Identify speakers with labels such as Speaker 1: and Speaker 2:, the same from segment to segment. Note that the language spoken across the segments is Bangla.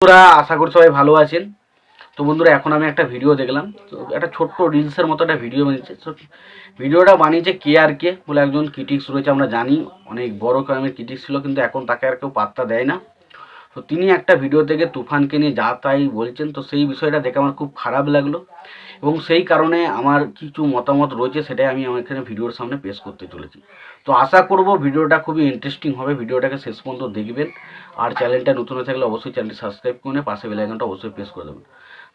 Speaker 1: বন্ধুরা, আশা করি সবাই ভালো আছেন। তো বন্ধুরা, এখন আমি একটা ভিডিও দেখলাম। তো একটা ছোট্ট রিলসের মতো একটা ভিডিও বানিয়েছে। ভিডিওটা বানিয়েছে KRK বলে একজন ক্রিটিক্স রয়েছে। আমরা জানি অনেক বড় ক্রাইমের ক্রিটিক্স ছিল, কিন্তু এখন তাকে আর কেউ পাত্তা দেয় না। তো তিনি একটা ভিডিও থেকে তুফানকে নিয়ে যা তাই বলছেন। তো সেই বিষয়টা দেখে আমার খুব খারাপ লাগলো, এবং সেই কারণে আমার কিছু মতামত রয়েছে, সেটাই আমি আমার এখানে ভিডিওর সামনে পেশ করতে চলেছি। তো আশা করব ভিডিওটা খুবই ইন্টারেস্টিং হবে। ভিডিওটাকে শেষ পর্যন্ত দেখবেন। আর চ্যানেলটা নতুন হয়ে থাকলে অবশ্যই চ্যানেলটি সাবস্ক্রাইব করে পাশে বেল আইকনটা অবশ্যই প্রেস করে দেবেন।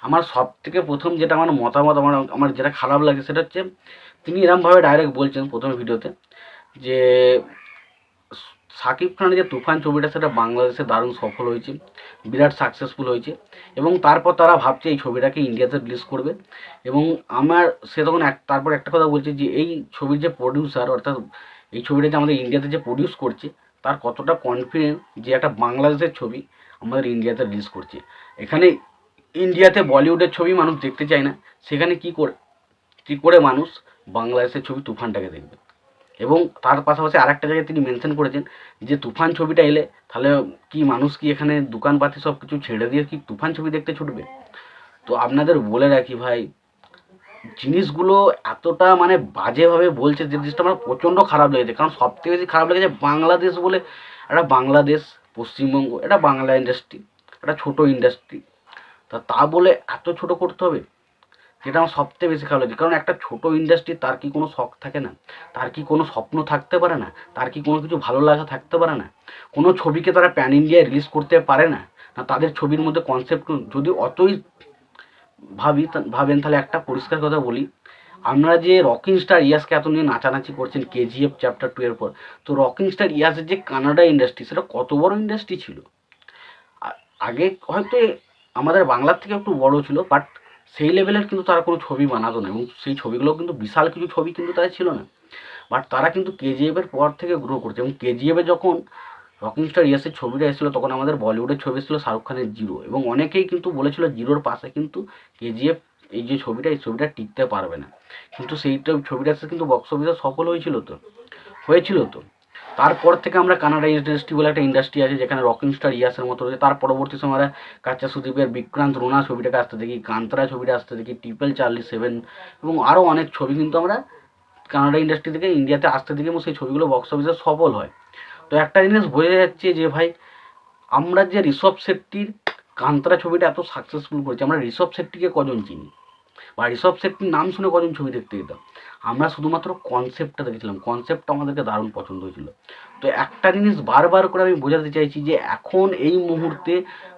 Speaker 1: আমার সব থেকে প্রথম যেটা আমার মতামত, আমার যেটা খারাপ লাগে সেটা হচ্ছে তিনি এরমভাবে ডাইরেক্ট বলছেন প্রথমে ভিডিওতে যে শাকিব খানের যে তুফান ছবিটা সেটা বাংলাদেশে দারুণ সফল হয়েছে, বিরাট সাকসেসফুল হয়েছে, এবং তারপর তারা ভাবছে এই ছবিটাকে ইন্ডিয়াতে রিলিজ করবে। এবং সে তখন তারপর একটা কথা বলছে যে এই ছবির যে প্রডিউসার, অর্থাৎ এই ছবিটা যে আমাদের ইন্ডিয়াতে যে প্রডিউস করছে তার কতটা কনফিডেন্ট যে একটা বাংলাদেশের ছবি আমাদের ইন্ডিয়াতে রিলিজ করছে। এখানে ইন্ডিয়াতে বলিউডের ছবি মানুষ দেখতে চায় না, সেখানে কী করে মানুষ বাংলাদেশের ছবি তুফানটাকে দেখবে। এবং তার পাশাপাশি আরেকটা জায়গায় তিনি মেনশন করেছেন যে তুফান ছবিটা এলে তাহলে কি মানুষ কি এখানে দোকানপাতি সব কিছু ছেড়ে দিয়ে কি তুফান ছবি দেখতে ছুটবে। তো আপনাদের বলে রাখি ভাই, জিনিসগুলো এতটা মানে বাজেভাবে বলছে যে জিনিসটা আমার প্রচণ্ড খারাপ লেগেছে। কারণ সবথেকে বেশি খারাপ লেগেছে বাংলাদেশ বলে একটা বাংলাদেশ, পশ্চিমবঙ্গ, এটা বাংলা ইন্ডাস্ট্রি, একটা ছোটো ইন্ডাস্ট্রি, তা বলে এত ছোট করতে হবে, যেটা আমার সবথেকে বেশি খারাপ লাগে। কারণ একটা ছোট ইন্ডাস্ট্রি, তার কি কোনো শখ থাকে না? তার কি কোনো স্বপ্ন থাকতে পারে না? তার কি কোনো কিছু ভালো লাগা থাকতে পারে না? কোনো ছবিকে তারা প্যান ইন্ডিয়ায় রিলিজ করতে পারে না? না তাদের ছবির মধ্যে কনসেপ্ট যদি অতই ভাবেন, তাহলে একটা পরিষ্কার কথা বলি, আপনারা যে রকিং স্টার ইয়াসকে এত নিয়ে নাচানাচি করছেন KGF চ্যাপ্টার 2 এর পর, তো রকিং স্টার ইয়াসের যে কানাডা ইন্ডাস্ট্রি, সেটা কত বড় ইন্ডাস্ট্রি ছিল। আগে হয়তো আমাদের বাংলার থেকে একটু বড় ছিল, বাট সেই লেভেলের কিন্তু তারা কোনো ছবি বানাতো না, এবং সেই ছবিগুলো কিন্তু বিশাল কিছু ছবি কিন্তু তাদের ছিল না। বাট তারা কিন্তু KGF-এর পর থেকে গ্রো করছে, এবং KGF-এ যখন রকিং স্টার ইয়াসের ছবিটা এসেছিলো তখন আমাদের বলিউডের ছবি এসেছিলো শাহরুখ খানের জিরো, এবং অনেকেই কিন্তু বলেছিল জিরোর পাশে কিন্তু KGF, এই যে ছবিটা, এই ছবিটা টিকতে পারবে না। কিন্তু সেইটা ছবিটা এসে কিন্তু বক্স অফিসে সফল হয়েছিল তো। তারপর থেকে আমরা কানাডা ইন্ডাস্ট্রি বলে একটা ইন্ডাস্ট্রি আছে, যেখানে রকিং স্টার ইয়াসের মতো রয়েছে। তার পরবর্তী সময় আমরা কাচ্চা সুদীপের বিক্রান্ত রোনা ছবিটাকে আসতে দেখি, কান্তরা ছবিটা আসতে দেখি, ট্রিপল চার্লি 7, এবং আরও অনেক ছবি কিন্তু আমরা কানাডা ইন্ডাস্ট্রি থেকে ইন্ডিয়াতে আসতে দেখি, এবং সেই ছবিগুলো বক্স অফিসে সফল হয়। তো একটা জিনিস বোঝা যাচ্ছে যে ভাই, আমরা যে ঋষভ শেট্টির কান্তরা ছবিটা এত সাকসেসফুল করেছি, আমরা ঋষভ শেট্টিকে কজন চিনি, বা ঋষভ শেট্টির নাম শুনে কজন ছবি দেখতে যেতাম? আমরা শুধুমাত্র কনসেপ্টটা দেখেছিলাম, কনসেপ্টটা আমাদেরকে দারুণ পছন্দ হয়েছিল। তো একটা জিনিস বারবার করে আমি বোঝাতে চাইছি যে এখন এই মুহূর্তে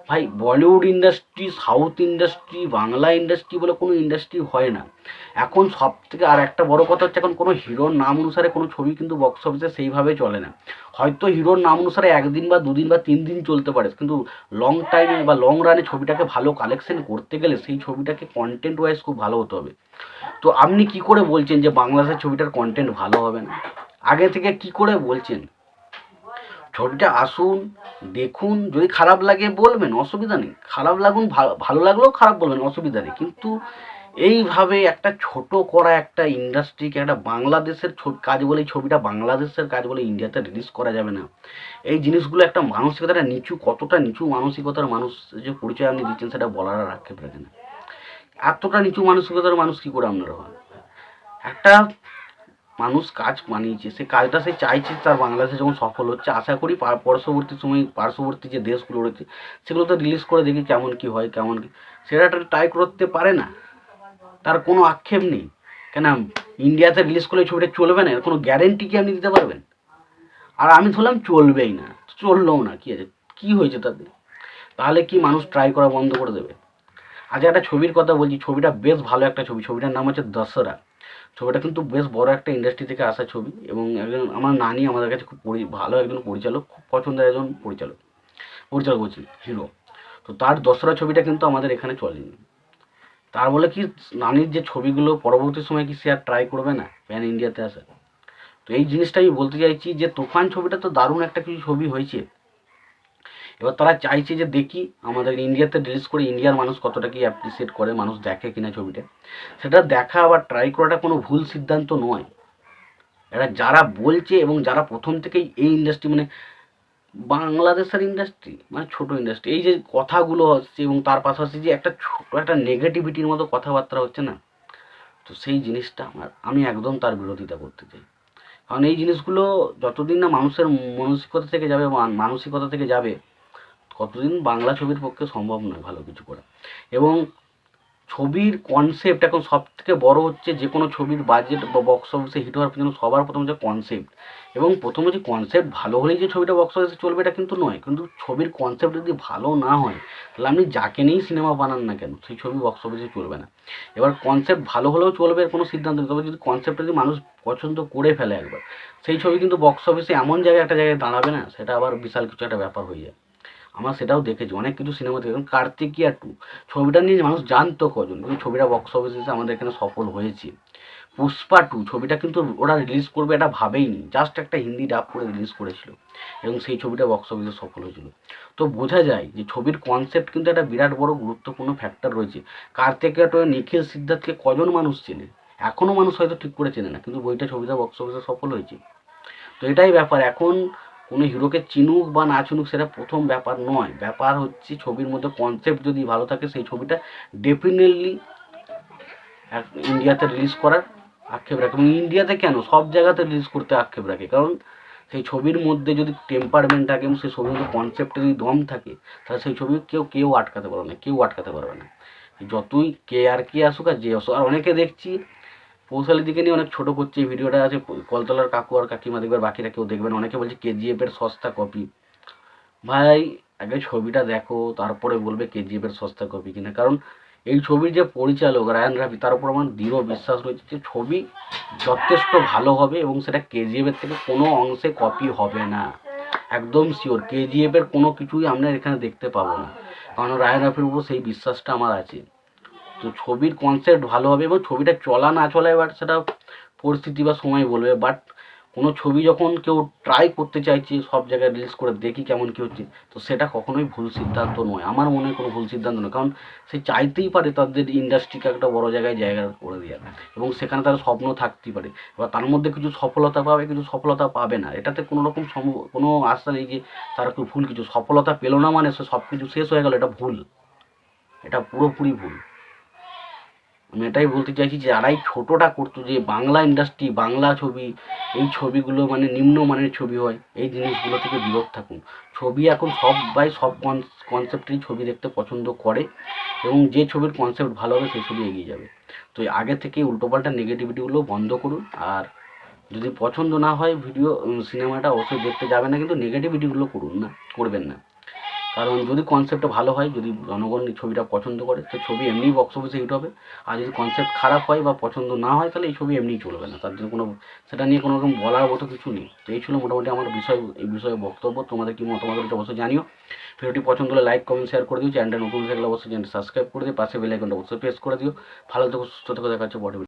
Speaker 1: ভাই Bollywood industry, south industry, Bangla industry বলে কোনো ইন্ডাস্ট্রি হয় না এখন। সব থেকে আর একটা বড় কথা হচ্ছে, এখন কোনো হিরোর নাম অনুসারে কোনো ছবি কিন্তু বক্স অফিসে সেইভাবে চলে না। হয়তো হিরোর নাম অনুসারে একদিন বা দুদিন বা 3 দিন চলতে পারে, কিন্তু লং টাইমে বা লং রানে ছবিটাকে ভালো কালেকশন করতে গেলে সেই ছবিটাকে কন্টেন্ট ওয়াইজ খুব ভালো হতে হবে। তো আপনি কি করে বলছেন যে বাংলাদেশের ছবিটার কন্টেন্ট ভালো হবে না? আগে থেকে কি করে বলছেন? ছবিটা আসুন, দেখুন, যদি খারাপ লাগে বলবেন, অসুবিধা নেই। খারাপ লাগুন, ভালো লাগলেও খারাপ বলবেন, অসুবিধা নেই। কিন্তু এইভাবে একটা ছোট করা একটা ইন্ডাস্ট্রিকে, একটা বাংলাদেশের কাজ বলে, ছবিটা বাংলাদেশের কাজ বলে ইন্ডিয়াতে রিলিজ করা যাবে না। এই জিনিসগুলো একটা মানসিকতাটা নিচু, কতটা নিচু মানসিকতার মানুষ যে পরিচয় আপনি দিচ্ছেন সেটা বলার আর আক্ষেপ রাখে না। এতটা নিচু মানসিকতার মানুষ কী করে আপনারা হন? একটা মানুষ কাজ বানিয়েছে, সে কাজটা সে চাইছে তার বাংলাদেশে যখন সফল হচ্ছে, আশা করি পার্শ্ববর্তী যে দেশগুলো রয়েছে সেগুলোতে রিলিজ করে দেখি কেমন কি হয়, কেমন কি সেটা ট্রাই করতে পারে না, তার কোনো আক্ষেপ নেই। কেন ইন্ডিয়াতে রিলিজ করলে ছবিটা চলবে না, এর কোনো গ্যারেন্টি কি আপনি দিতে পারবেন? আর আমি ধরলাম চলবেই না, চললেও না, কি আছে, কি হয়েছে তাতে? তাহলে কি মানুষ ট্রাই করা বন্ধ করে দেবে? আজ একটা ছবির কথা বলছি, ছবিটা বেশ ভালো একটা ছবি, ছবিটার নাম হচ্ছে দশরা। ছবিটা কিন্তু বেশ বড় একটা ইন্ডাস্ট্রি থেকে আসা ছবি, এবং একজন আমার নানি আমাদের কাছে খুব ভালো একজন পরিচালক, খুব পছন্দের একজন পরিচালক বলছি, হিরো। তো তার দশরা ছবিটা কিন্তু আমাদের এখানে চলেনি। তার বলে কি নানির যে ছবিগুলো পরবর্তী সময় কি সে আর ট্রাই করবে না প্যান ইন্ডিয়াতে আসা? তো এই জিনিসটা আমি বলতে চাইছি যে তুফান ছবিটা তো দারুণ একটা কিছু ছবি হয়েছে। এবার তারা চাইছে যে দেখি আমাদের ইন্ডিয়াতে রিলিজ করে ইন্ডিয়ার মানুষ কতটা কি অ্যাপ্রিসিয়েট করে, মানুষ দেখে কিনা ছবিটা, সেটা দেখা আবার ট্রাই করাটা কোনো ভুল সিদ্ধান্ত নয়। এরা যারা বলছে এবং যারা প্রথম থেকেই এই ইন্ডাস্ট্রি মানে বাংলাদেশের ইন্ডাস্ট্রি মানে ছোট ইন্ডাস্ট্রি, এই যে কথাগুলো হচ্ছে এবং তার পাশাপাশি যে একটা ছোট একটা নেগেটিভিটির মতো কথাবার্তা হচ্ছে না, তো সেই জিনিসটা আমি একদম তার বিরোধিতা করতে চাই। কারণ এই জিনিসগুলো যতদিন না মানুষের মানসিকতা থেকে যাবে, মানসিকতা থেকে যাবে, কতদিন বাংলা ছবির পক্ষে সম্ভব নয় ভালো কিছু করা। এবং ছবির কনসেপ্ট এখন সব থেকে বড় হচ্ছে, যে কোনো ছবির বাজেট বা বক্স অফিসে হিট হওয়ার পিছনে সবার প্রথম হচ্ছে কনসেপ্ট। এবং প্রথমে যে কনসেপ্ট ভালো হলেই যে ছবিটা বক্স অফিসে চলবে এটা কিন্তু নয়, কিন্তু ছবির কনসেপ্ট যদি ভালো না হয় তাহলে আপনি যাকে নিয়েই সিনেমা বানান না কেন সেই ছবি বক্স অফিসে চলবে না। এবার কনসেপ্ট ভালো হলেও চলবে এর কোনো সিদ্ধান্ত নেই, তবে যদি কনসেপ্টটা যদি মানুষ পছন্দ করে ফেলে একবার, সেই ছবি কিন্তু বক্স অফিসে এমন জায়গায় একটা জায়গায় দাঁড়াবে না, সেটা আবার বিশাল কিছু একটা ব্যাপার হয়ে যায়। আমরা সেটাও দেখেছি, অনেক কিছু সিনেমা দেখেছি। কার্তিকিয়া 2 ছবিটা নিয়ে মানুষ জানতো কজন, কিন্তু ছবিটা বক্স অফিসে আমাদের এখানে সফল হয়েছে। পুষ্পা 2 ছবিটা কিন্তু ওরা রিলিজ করবে এটা ভাবেইনি, জাস্ট একটা হিন্দি ডাব করে রিলিজ করেছিল এবং সেই ছবিটা বক্স অফিসে সফল হয়েছিল। তো বোঝা যায় যে ছবির কনসেপ্ট কিন্তু একটা বিরাট বড় গুরুত্বপূর্ণ ফ্যাক্টর রয়েছে। কার্তিকিয়া 2 নিখিল সিদ্ধার্থকে কজন মানুষ চেনে, এখনও মানুষ হয়তো ঠিক করে চেনে না, কিন্তু বইটা ছবিটা বক্স অফিসে সফল হয়েছে। তো এটাই ব্যাপার, এখন কোনো হিরোকে চিনুক বা না চিনুক সেটা প্রথম ব্যাপার নয়, ব্যাপার হচ্ছে ছবির মধ্যে কনসেপ্ট যদি ভালো থাকে সেই ছবিটা ডেফিনেটলি ইন্ডিয়াতে রিলিজ করার আক্ষেপ রাখে। এবং ইন্ডিয়াতে কেন, সব জায়গাতে রিলিজ করতে আক্ষেপ রাখে, কারণ সেই ছবির মধ্যে যদি টেম্পারমেন্ট থাকে এবং সেই ছবির মধ্যে কনসেপ্টে যদি দম থাকে, তাহলে সেই ছবি কেউ আটকাতে পারবে না, কেউ আটকাতে পারবে না। যতই কে আর কি আসুক আর যে আসুক। আর অনেকে দেখছি পৌশালী দিকে নিয়ে অনেক ছোটো করছে, এই ভিডিওটা আছে কলতলার কাকু আর কাকিমা দেখবে, বাকিরা কেউ দেখবেন। অনেকে বলছে কেজিএফ এর সস্তা কপি। ভাই আগে ছবিটা দেখো, তারপরে বলবে কেজিএফ এর সস্তা কপি কিনা। কারণ এই ছবির যে পরিচালক রায়ান রাফি, তার উপর আমার দৃঢ় বিশ্বাস রয়েছে যে ছবি যথেষ্ট ভালো হবে এবং সেটা কেজিএফ এর থেকে কোনো অংশে কপি হবে না, একদম শিওর। কেজিএফ এর কোনো কিছুই আমরা এখানে দেখতে পাবো না, কারণ রায়ান রাফির উপর সেই বিশ্বাসটা আমার আছে। তো ছবির কনসেপ্ট ভালো হবে এবং ছবিটা চলা না চলা এবার সেটা পরিস্থিতি বা সময় বলবে। বাট কোনো ছবি যখন কেউ ট্রাই করতে চাইছে সব জায়গায় রিলিজ করে দেখি কেমন কী হচ্ছে, তো সেটা কখনোই ভুল সিদ্ধান্ত নয়, আমার মনে হয় কোনো ভুল সিদ্ধান্ত নয়। কারণ সে চাইতেই পারে তাদের ইন্ডাস্ট্রিকে একটা বড় জায়গা করে দেওয়ার, এবং সেখানে তার স্বপ্ন থাকতেই পারে। এবার তার মধ্যে কিছু সফলতা পাবে, কিছু সফলতা পাবে না, এটাতে কোনো রকম কোনো আশা নেই যে তারা ভুল কিছু সফলতা পেলো না মানে সে সব কিছু শেষ হয়ে গেল, এটা ভুল, এটা পুরোপুরি ভুল। আমি এটাই বলতে চাইছি যে যারাই ছোটোটা করতো যে বাংলা ইন্ডাস্ট্রি, বাংলা ছবি, এই ছবিগুলো মানে নিম্নমানের ছবি হয়, এই জিনিসগুলো থেকে বিরত থাকুন। ছবি এখন সবাই সব কনসেপ্টেরই ছবি দেখতে পছন্দ করে, এবং যে ছবির কনসেপ্ট ভালো হবে সেই ছবি এগিয়ে যাবে। তো আগে থেকে উল্টোপাল্টা নেগেটিভিটিগুলো বন্ধ করুন। আর যদি পছন্দ না হয় সিনেমাটা অবশ্যই দেখতে যাবেন না, কিন্তু নেগেটিভিটিগুলো করবেন না। কারণ যদি কনসেপ্টটা ভালো হয়, যদি জনগণ এই ছবিটা পছন্দ করে, তো ছবি এমনিই বক্স অফিসে হিট হবে। আর যদি কনসেপ্ট খারাপ হয় বা পছন্দ না হয়, তাহলে এই ছবি এমনিই চলবে না, তার জন্য সেটা নিয়ে কোনো রকম বলার মতো কিছু নেই। তো এই ছিল মোটামুটি আমার এই বিষয়ে বক্তব্য। তোমাদের কি মতামত রয়েছে অবশ্যই জানিও। ভিডিওটি পছন্দ হলে লাইক কমেন্ট শেয়ার করে দিও। চ্যানেলটা নতুন থাকলে অবশ্যই চ্যানেলটা সাবস্ক্রাইব করে দিও, পাশে বেল আইকনটা অবশ্যই প্রেস করে দিও। ভালো থেকো, সুস্থ থেকো, দেখা হচ্ছে পরে।